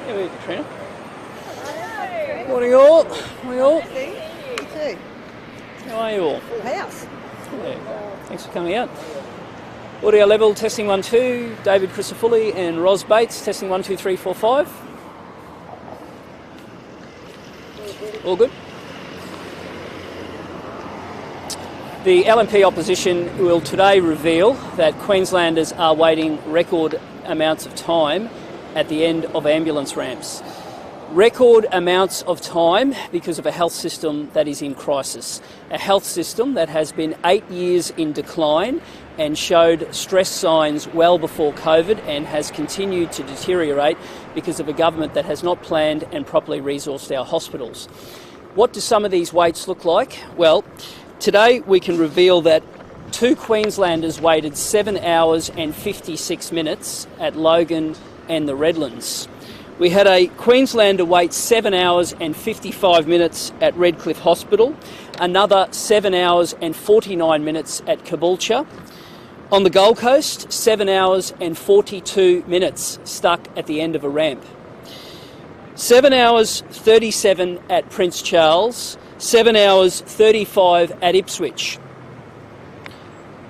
Here we go, Katrina. Morning all. Morning all. You too. How are you all? Full house. Yeah. Thanks for coming out. Audio level, testing 1, 2. David Crisafulli and Ros Bates, testing 1, 2, 3, 4, 5. All good? The LNP opposition will today reveal that Queenslanders are waiting record amounts of time at the end of ambulance ramps. Record amounts of time because of a health system that is in crisis. A health system that has been 8 years in decline and showed stress signs well before COVID and has continued to deteriorate because of a government that has not planned and properly resourced our hospitals. What do some of these waits look like? Well, today we can reveal that 2 Queenslanders waited 7 hours and 56 minutes at Logan and the Redlands. We had a Queenslander wait 7 hours and 55 minutes at Redcliffe Hospital, another 7 hours and 49 minutes at Caboolture. On the Gold Coast, 7 hours and 42 minutes stuck at the end of a ramp. 7 hours 37 at Prince Charles, 7 hours 35 at Ipswich.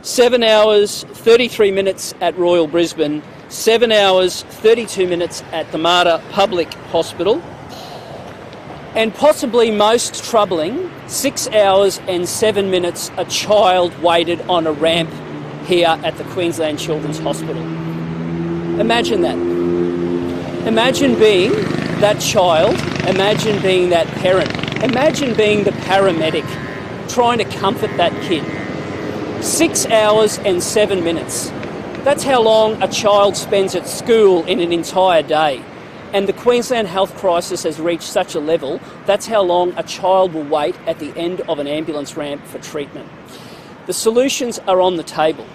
7 hours 33 minutes at Royal Brisbane, 7 hours 32 minutes at the Mater Public Hospital, and possibly most troubling, 6 hours and 7 minutes a child waited on a ramp here at the Queensland Children's Hospital. Imagine that. Imagine being that child, imagine being that parent, imagine being the paramedic trying to comfort that kid. 6 hours and 7 minutes. That's how long a child spends at school in an entire day. And the Queensland health crisis has reached such a level, that's how long a child will wait at the end of an ambulance ramp for treatment. The solutions are on the table.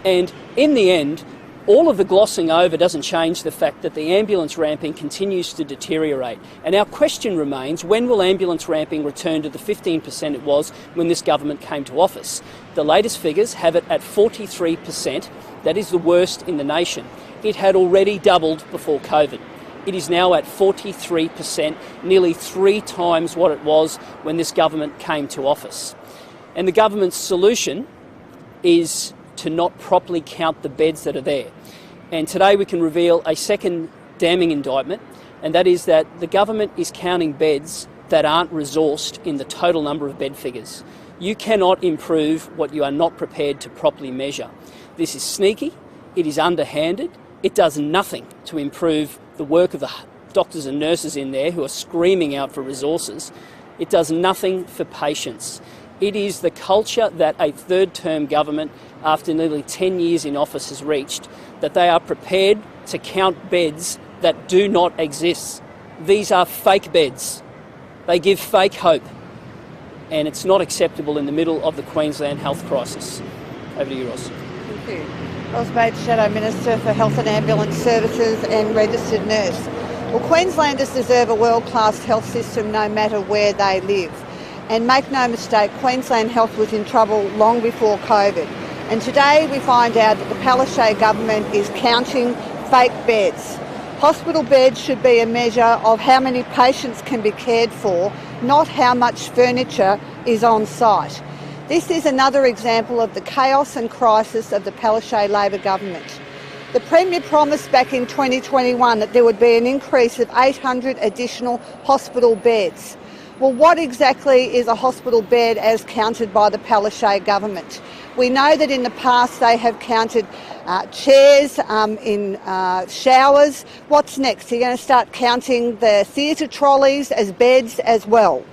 And in the end, all of the glossing over doesn't change the fact that the ambulance ramping continues to deteriorate. And our question remains, when will ambulance ramping return to the 15% it was when this government came to office? The latest figures have it at 43%. That is the worst in the nation. It had already doubled before COVID. It is now at 43%, nearly 3 times what it was when this government came to office. And the government's solution is to not properly count the beds that are there. And today we can reveal a second damning indictment, and that is that the government is counting beds that aren't resourced in the total number of bed figures. You cannot improve what you are not prepared to properly measure. This is sneaky, it is underhanded, it does nothing to improve the work of the doctors and nurses in there who are screaming out for resources. It does nothing for patients. It is the culture that a third-term government, after nearly 10 years in office, has reached, that they are prepared to count beds that do not exist. These are fake beds. They give fake hope. And it's not acceptable in the middle of the Queensland health crisis. Over to you, Ros. Thank you. Ros Bates, Shadow Minister for Health and Ambulance Services and Registered Nurse. Well, Queenslanders deserve a world-class health system no matter where they live. And make no mistake, Queensland Health was in trouble long before COVID. And today we find out that the Palaszczuk government is counting fake beds. Hospital beds should be a measure of how many patients can be cared for, not how much furniture is on site. This is another example of the chaos and crisis of the Palaszczuk Labor government. The Premier promised back in 2021 that there would be an increase of 800 additional hospital beds. Well, what exactly is a hospital bed as counted by the Palaszczuk government? We know that in the past they have counted chairs in showers. What's next? You're going to start counting the theatre trolleys as beds as well.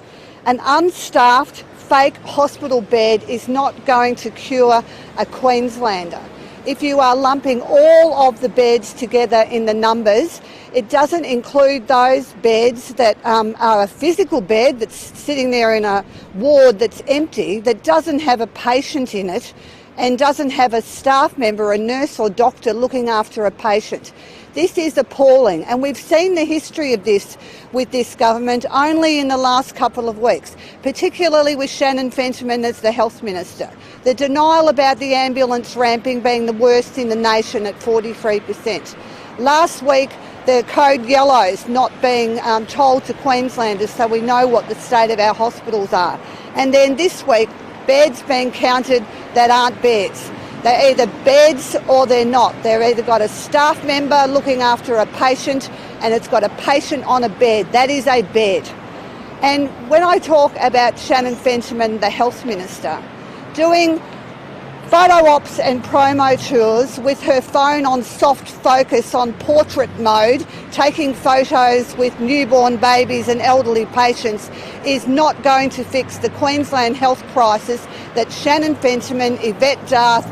An unstaffed fake hospital bed is not going to cure a Queenslander. If you are lumping all of the beds together in the numbers, it doesn't include those beds that are a physical bed that's sitting there in a ward that's empty, that doesn't have a patient in it and doesn't have a staff member, a nurse or doctor looking after a patient. This is appalling, and we've seen the history of this with this government only in the last couple of weeks, particularly with Shannon Fentiman as the Health Minister. The denial about the ambulance ramping being the worst in the nation at 43%. Last week, the code yellows not being told to Queenslanders so we know what the state of our hospitals are. And then this week, beds being counted that aren't beds. They're either beds or they're not. They've either got a staff member looking after a patient and it's got a patient on a bed. That is a bed. And when I talk about Shannon Fentiman, the Health Minister, doing photo ops and promo tours with her phone on soft focus on portrait mode, taking photos with newborn babies and elderly patients, is not going to fix the Queensland health crisis that Shannon Fentiman, Yvette Darth,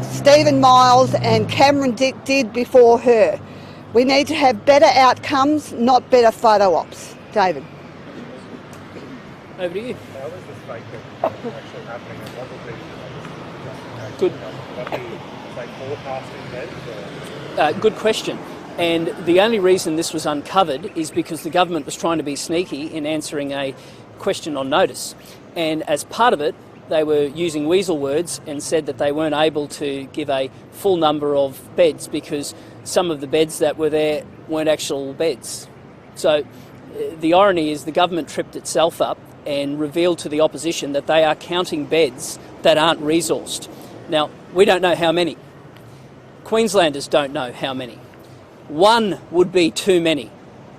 Stephen Miles and Cameron Dick did before her. We need to have better outcomes, not better photo ops. David. Over to you. How is this fake actually happening and what will be Good. forecasting beds? Good question. And the only reason this was uncovered is because the government was trying to be sneaky in answering a question on notice. And as part of it, they were using weasel words and said that they weren't able to give a full number of beds because some of the beds that were there weren't actual beds. So the irony is the government tripped itself up and revealed to the opposition that they are counting beds that aren't resourced. Now, we don't know how many. Queenslanders don't know how many. One would be too many,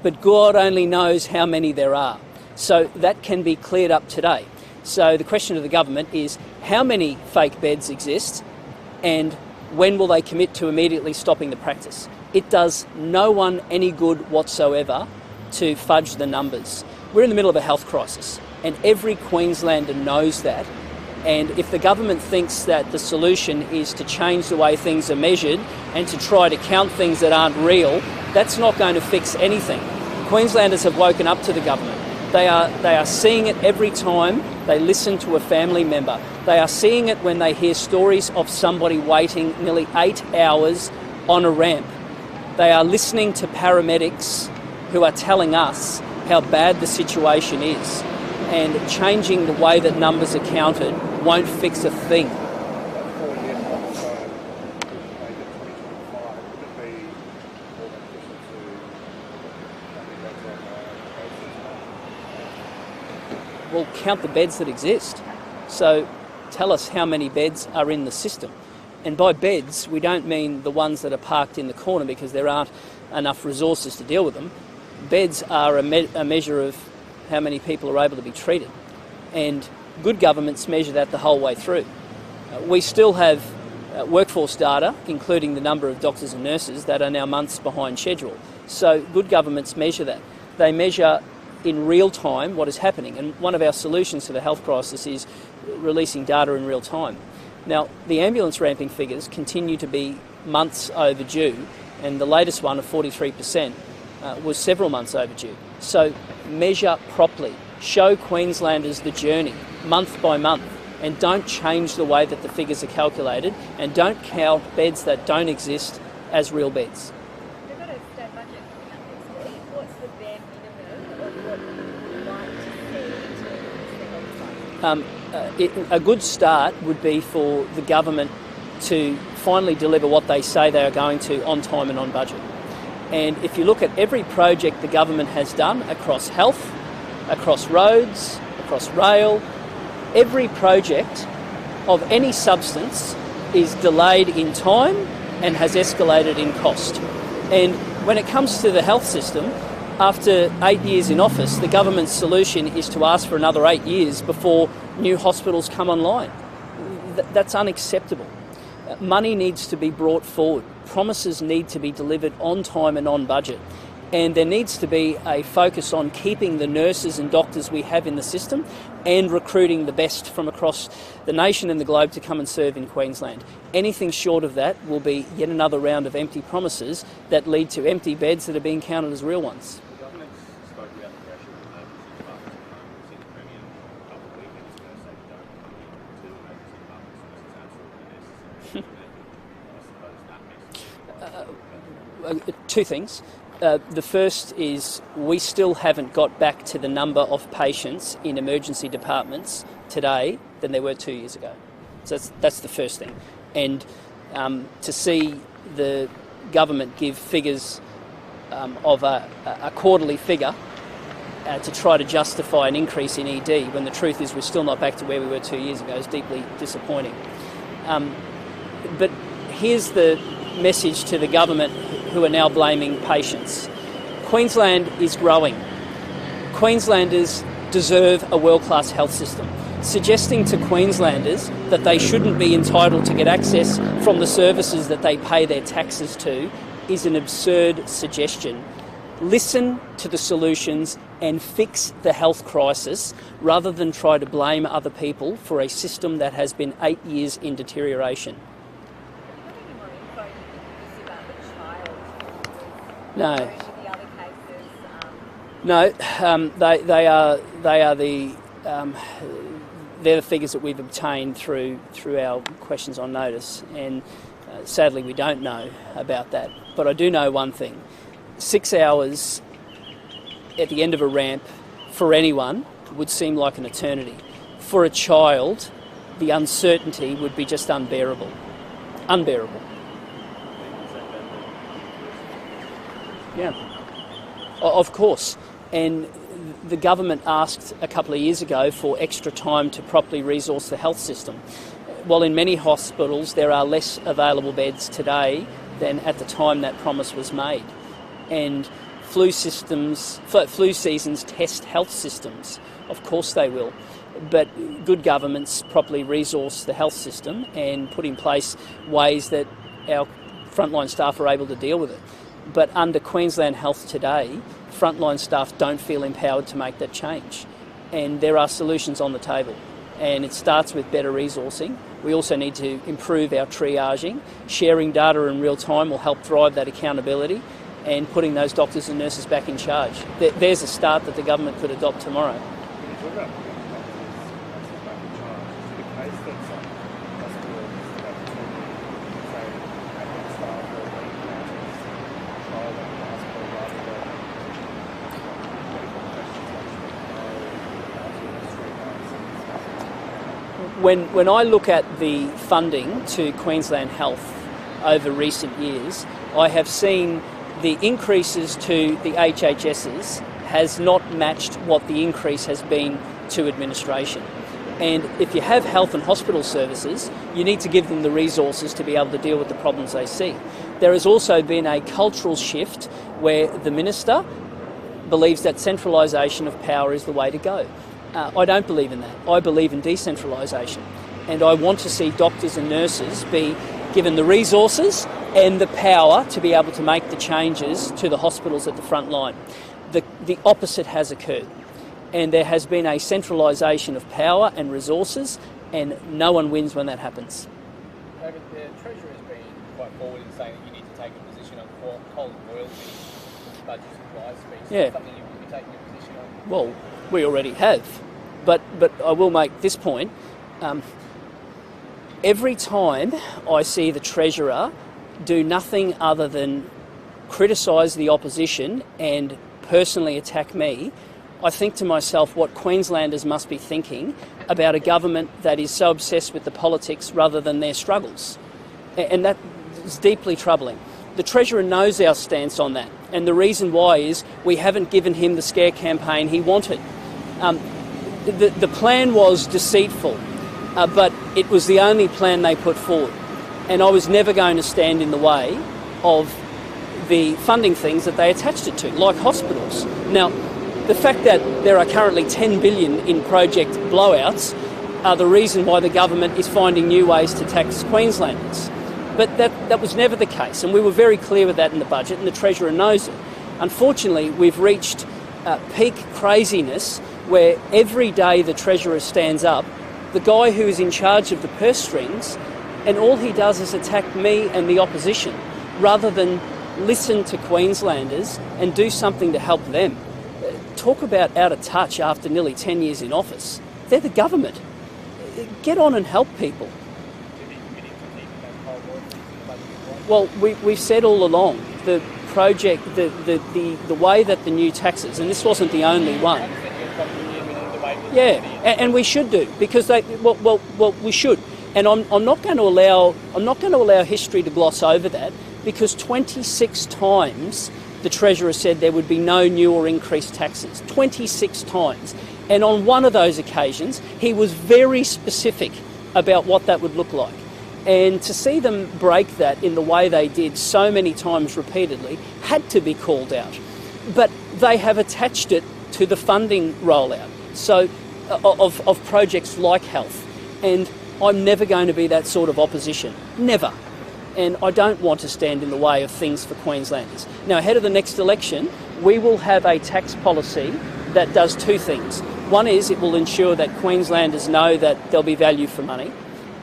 but God only knows how many there are. So that can be cleared up today. So the question of the government is how many fake beds exist and when will they commit to immediately stopping the practice? It does no one any good whatsoever to fudge the numbers. We're in the middle of a health crisis and every Queenslander knows that. And if the government thinks that the solution is to change the way things are measured and to try to count things that aren't real, that's not going to fix anything. Queenslanders have woken up to the government. They are seeing it every time they listen to a family member. They are seeing it when they hear stories of somebody waiting nearly 8 hours on a ramp. They are listening to paramedics who are telling us how bad the situation is. And changing the way that numbers are counted won't fix a thing. Well, count the beds that exist. So tell us how many beds are in the system. And by beds, we don't mean the ones that are parked in the corner because there aren't enough resources to deal with them. Beds are a measure of how many people are able to be treated. And good governments measure that the whole way through. We still have workforce data, including the number of doctors and nurses, that are now months behind schedule. So good governments measure that. They measure in real time what is happening. And one of our solutions to the health crisis is releasing data in real time. Now, the ambulance ramping figures continue to be months overdue, and the latest one of 43% was several months overdue. So measure properly. Show Queenslanders the journey, month by month, and don't change the way that the figures are calculated, and don't count beds that don't exist as real beds. We've got a state budget coming up next week. What's the bare minimum of what you'd like to see to A good start would be for the government to finally deliver what they say they are going to on time and on budget. And if you look at every project the government has done across health, across roads, across rail, every project of any substance is delayed in time and has escalated in cost. And when it comes to the health system, after 8 years in office, the government's solution is to ask for another 8 years before new hospitals come online. That's unacceptable. Money needs to be brought forward. Promises need to be delivered on time and on budget. And there needs to be a focus on keeping the nurses and doctors we have in the system and recruiting the best from across the nation and the globe to come and serve in Queensland. Anything short of that will be yet another round of empty promises that lead to empty beds that are being counted as real ones. The government spoke about the pressure on emergency departments at home. We've seen the Premier a couple of weekends ago say we don't need 2 emergency departments unless it's absolutely necessary. I suppose that makes Two things. The first is we still haven't got back to the number of patients in emergency departments today than there were 2 years ago. So that's the first thing. And to see the government give figures of a quarterly figure to try to justify an increase in ED when the truth is we're still not back to where we were 2 years ago is deeply disappointing. But here's the message to the government who are now blaming patients. Queensland is growing. Queenslanders deserve a world-class health system. Suggesting to Queenslanders that they shouldn't be entitled to get access from the services that they pay their taxes to is an absurd suggestion. Listen to the solutions and fix the health crisis rather than try to blame other people for a system that has been 8 years in deterioration. No. No, they're the figures that we've obtained through our questions on notice, and sadly we don't know about that. But I do know one thing: 6 hours at the end of a ramp for anyone would seem like an eternity. For a child, the uncertainty would be just unbearable. Unbearable. Yeah, of course. And the government asked a couple of years ago for extra time to properly resource the health system. While in many hospitals there are less available beds today than at the time that promise was made. And flu seasons test health systems. Of course they will. But good governments properly resource the health system and put in place ways that our frontline staff are able to deal with it. But under Queensland Health today, frontline staff don't feel empowered to make that change. And there are solutions on the table. And it starts with better resourcing. We also need to improve our triaging. Sharing data in real time will help drive that accountability and putting those doctors and nurses back in charge. There's a start that the government could adopt tomorrow. When I look at the funding to Queensland Health over recent years, I have seen the increases to the HHSs has not matched what the increase has been to administration. And if you have health and hospital services, you need to give them the resources to be able to deal with the problems they see. There has also been a cultural shift where the minister believes that centralisation of power is the way to go. I don't believe in that. I believe in decentralisation. And I want to see doctors and nurses be given the resources and the power to be able to make the changes to the hospitals at the front line. The opposite has occurred. And there has been a centralisation of power and resources, and no one wins when that happens. David, the Treasurer has been quite forward in saying that you need to take a position on coal and oil in budget supply speech. Yeah. Is that something you will be taking a position on? Well, we already have. But I will make this point. Every time I see the Treasurer do nothing other than criticise the opposition and personally attack me, I think to myself what Queenslanders must be thinking about a government that is so obsessed with the politics rather than their struggles. And that is deeply troubling. The Treasurer knows our stance on that, and the reason why is we haven't given him the scare campaign he wanted. The plan was deceitful, but it was the only plan they put forward. And I was never going to stand in the way of the funding things that they attached it to, like hospitals. Now, the fact that there are currently $10 billion in project blowouts are the reason why the government is finding new ways to tax Queenslanders. But that was never the case, and we were very clear with that in the budget, and the Treasurer knows it. Unfortunately, we've reached peak craziness where every day the Treasurer stands up, the guy who is in charge of the purse strings, and all he does is attack me and the opposition, rather than listen to Queenslanders and do something to help them. Talk about out of touch after nearly 10 years in office. They're the government. Get on and help people. Well, we've said all along, the project, the way that the new taxes, and this wasn't the only one. Yeah, and we should do, because we should. And I'm not going to allow history to gloss over that, because 26 times the Treasurer said there would be no new or increased taxes, 26 times. And on one of those occasions, he was very specific about what that would look like. And to see them break that in the way they did so many times repeatedly had to be called out. But they have attached it to the funding rollout of projects like health. And I'm never going to be that sort of opposition. Never. And I don't want to stand in the way of things for Queenslanders. Now, ahead of the next election, we will have a tax policy that does two things. One is it will ensure that Queenslanders know that there'll be value for money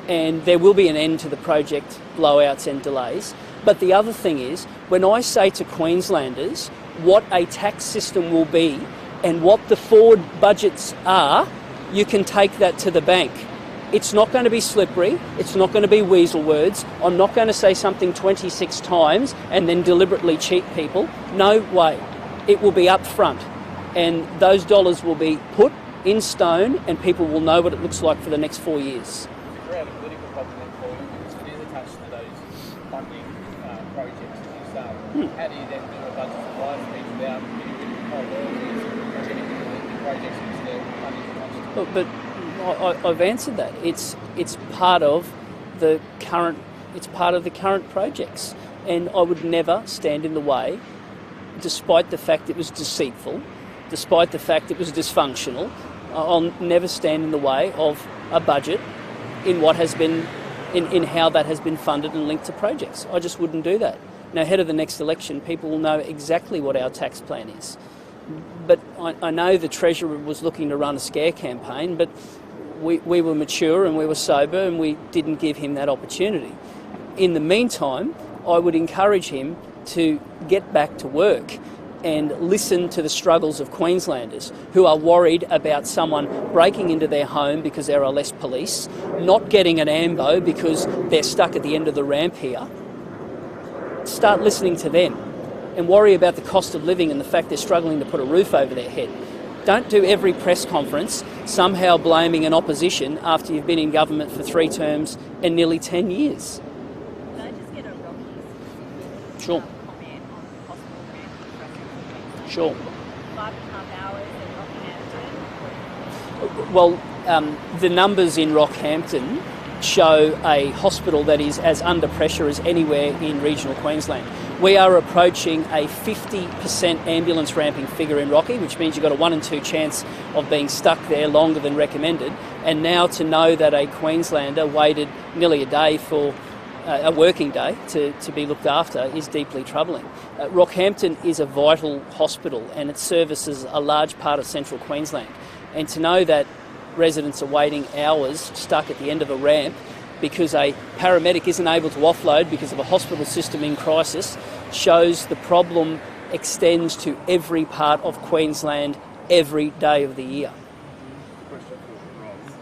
and there will be an end to the project blowouts and delays. But the other thing is, when I say to Queenslanders what a tax system will be and what the forward budgets are, you can take that to the bank. It's not going to be slippery, it's not going to be weasel words. I'm not going to say something 26 times and then deliberately cheat people. No way. It will be up front and those dollars will be put in stone and people will know what it looks like for the next 4 years. To create a political document for you, because it is attached to those funding projects, as you say. How do you then do a budget supply speech without getting rid of priorities or getting rid of the projects which they're funding attached to? Look, but I've answered that. It's part of the current. It's part of the current projects, and I would never stand in the way, despite the fact it was deceitful, despite the fact it was dysfunctional. I'll never stand in the way of a budget in what has been, in how that has been funded and linked to projects. I just wouldn't do that. Now, ahead of the next election, people will know exactly what our tax plan is. But I know the Treasurer was looking to run a scare campaign, but we were mature and we were sober and we didn't give him that opportunity. In the meantime, I would encourage him to get back to work and listen to the struggles of Queenslanders who are worried about someone breaking into their home because there are less police, not getting an AMBO because they're stuck at the end of the ramp here. Start listening to them and worry about the cost of living and the fact they're struggling to put a roof over their head. Don't do every press conference somehow blaming an opposition after you've been in government for 3 terms and nearly 10 years. Can I just get a Rocky Sure. comment on possible ramping? Sure. 5.5 hours in Rockhampton? Well, the numbers in Rockhampton show a hospital that is as under pressure as anywhere in regional Queensland. We are approaching a 50% ambulance ramping figure in Rocky, which means you've got a 1 in 2 chance of being stuck there longer than recommended. And now to know that a Queenslander waited nearly a day for a working day to be looked after is deeply troubling. Rockhampton is a vital hospital and it services a large part of central Queensland. And to know that residents are waiting hours stuck at the end of a ramp because a paramedic isn't able to offload because of a hospital system in crisis shows the problem extends to every part of Queensland every day of the year. Question for Ross.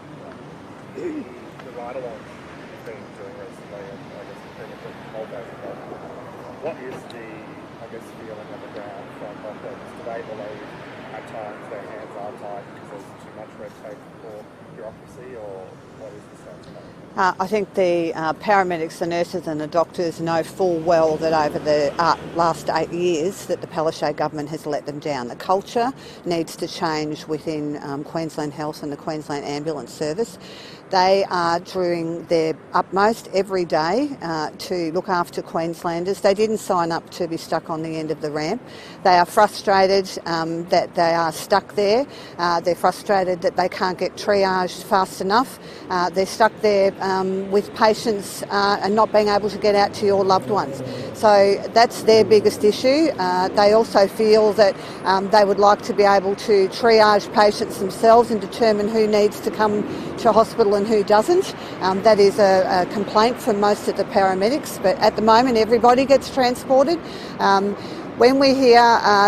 The ride-along has been doing recently, and I guess the people that hold those involved. What is the, feeling on the ground from operators? Do they believe at times their hands are tied because there's too much red tape for bureaucracy, or what is the sense of that? I think the paramedics, the nurses and the doctors know full well that over the last 8 years that the Palaszczuk government has let them down. The culture needs to change within Queensland Health and the Queensland Ambulance Service. They are doing their utmost every day to look after Queenslanders. They didn't sign up to be stuck on the end of the ramp. They are frustrated that they are stuck there. They're frustrated that they can't get triaged fast enough. They're stuck there with patients and not being able to get out to your loved ones. So that's their biggest issue. They also feel that they would like to be able to triage patients themselves and determine who needs to come to hospital and who doesn't. That is a complaint from most of the paramedics, but at the moment everybody gets transported. When we hear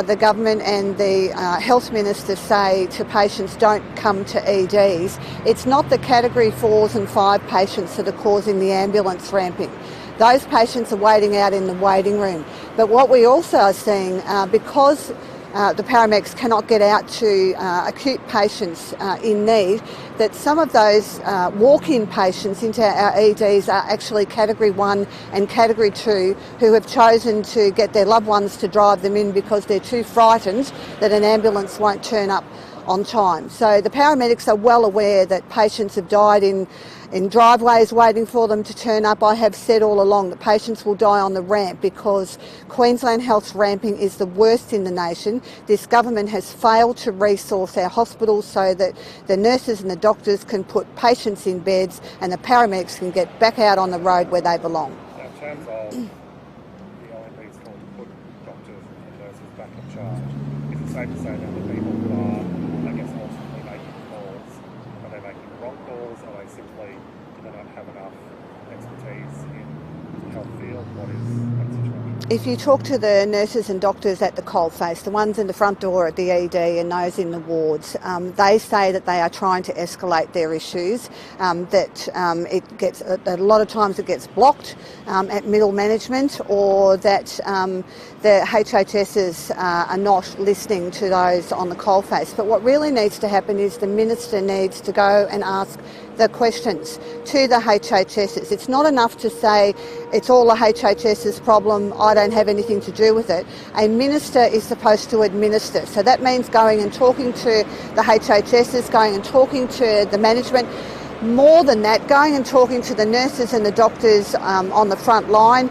the government and the health minister say to patients don't come to EDs, it's not the category 4s and 5 patients that are causing the ambulance ramping. Those patients are waiting out in the waiting room. But what we also are seeing, because the paramedics cannot get out to acute patients in need, that some of those walk-in patients into our EDs are actually Category 1 and Category 2 who have chosen to get their loved ones to drive them in because they're too frightened that an ambulance won't turn up on time. So the paramedics are well aware that patients have died in driveways waiting for them to turn up. I have said all along that patients will die on the ramp because Queensland Health's ramping is the worst in the nation. This government has failed to resource our hospitals so that the nurses and the doctors can put patients in beds and the paramedics can get back out on the road where they belong. Now, in terms of the LNP's call to put doctors and nurses back in charge, is it safe to say that the people who are, I guess, ultimately making calls, are they making the wrong calls? Are they simply, do they not have enough expertise in the health field? What is that situation? If you talk to the nurses and doctors at the coalface, the ones in the front door at the ED and those in the wards, they say that they are trying to escalate their issues, that it gets, a lot of times it gets blocked at middle management, or that the HHSs are not listening to those on the coalface. But what really needs to happen is the Minister needs to go and ask the questions to the HHSs. It's not enough to say it's all the HHS's problem, I don't have anything to do with it. A minister is supposed to administer. So that means going and talking to the HHSs, going and talking to the management. More than that, going and talking to the nurses and the doctors on the front line.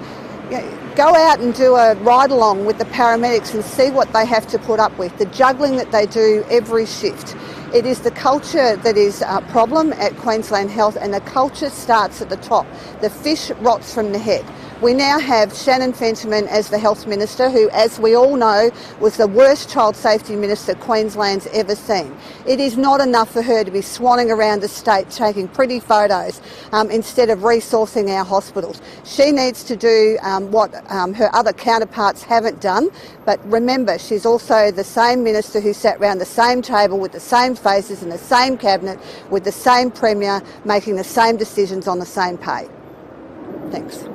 Go out and do a ride-along with the paramedics and see what they have to put up with, the juggling that they do every shift. It is the culture that is a problem at Queensland Health, and the culture starts at the top. The fish rots from the head. We now have Shannon Fentiman as the Health Minister, who, as we all know, was the worst child safety minister Queensland's ever seen. It is not enough for her to be swanning around the state taking pretty photos instead of resourcing our hospitals. She needs to do what her other counterparts haven't done. But remember, she's also the same minister who sat around the same table with the same faces in the same cabinet with the same premier making the same decisions on the same pay. Thanks.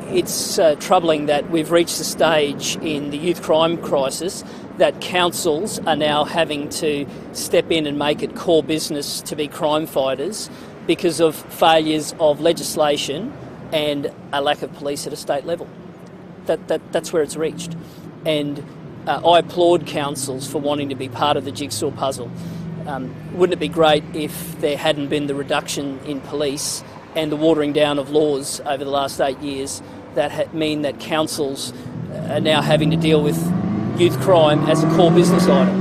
It's troubling that we've reached a stage in the youth crime crisis that councils are now having to step in and make it core business to be crime fighters because of failures of legislation and a lack of police at a state level. That's where it's reached. And I applaud councils for wanting to be part of the jigsaw puzzle. Wouldn't it be great if there hadn't been the reduction in police and the watering down of laws over the last 8 years that mean that councils are now having to deal with youth crime as a core business item?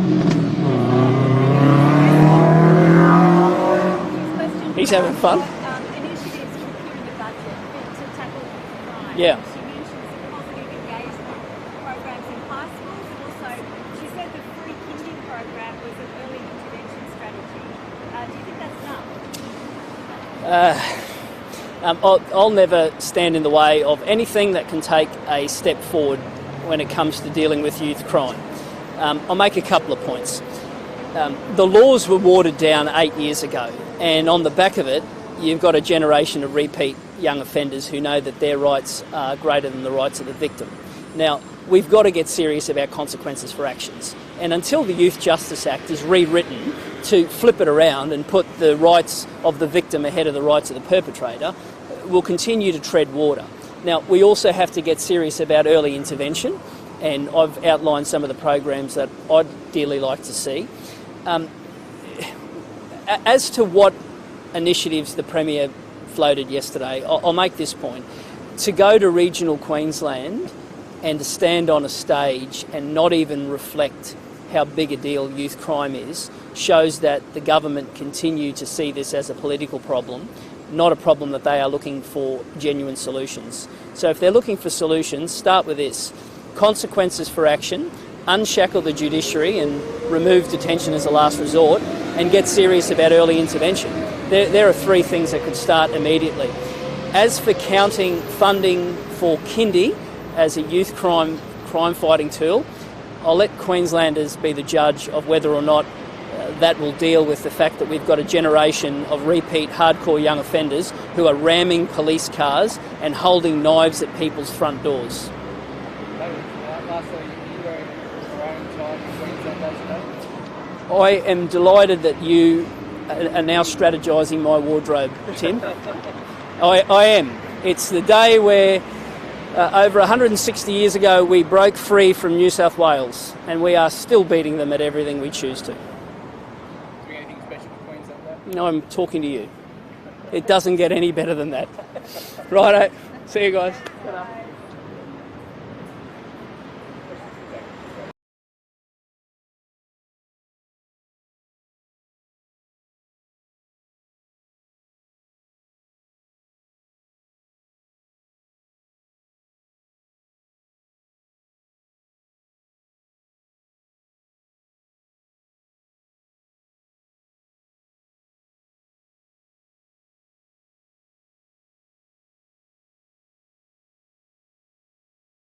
He's having fun. Initiatives to secure the budget to tackle youth crime. Yeah. She mentions positive engagement programs in high schools, and also she said the free kindy program was an early intervention strategy. Do you think that's enough? I'll never stand in the way of anything that can take a step forward when it comes to dealing with youth crime. I'll make a couple of points. The laws were watered down 8 years ago, and on the back of it, you've got a generation of repeat young offenders who know that their rights are greater than the rights of the victim. Now, we've got to get serious about consequences for actions. And until the Youth Justice Act is rewritten to flip it around and put the rights of the victim ahead of the rights of the perpetrator, we'll continue to tread water. Now, we also have to get serious about early intervention, and I've outlined some of the programs that I'd dearly like to see. As to what initiatives the Premier floated yesterday, I'll make this point. To go to regional Queensland and to stand on a stage and not even reflect how big a deal youth crime is shows that the government continue to see this as a political problem, not a problem that they are looking for genuine solutions. So if they're looking for solutions, start with this. Consequences for action, unshackle the judiciary and remove detention as a last resort, and get serious about early intervention. There are three things that could start immediately. As for counting funding for kindy as a youth crime fighting tool, I'll let Queenslanders be the judge of whether or not that will deal with the fact that we've got a generation of repeat hardcore young offenders who are ramming police cars and holding knives at people's front doors. I am delighted that you are now strategising my wardrobe, Tim. I am. It's the day where over 160 years ago we broke free from New South Wales, and we are still beating them at everything we choose to. Doing anything special for Queensland? No, I'm talking to you. It doesn't get any better than that. Righto. See you guys.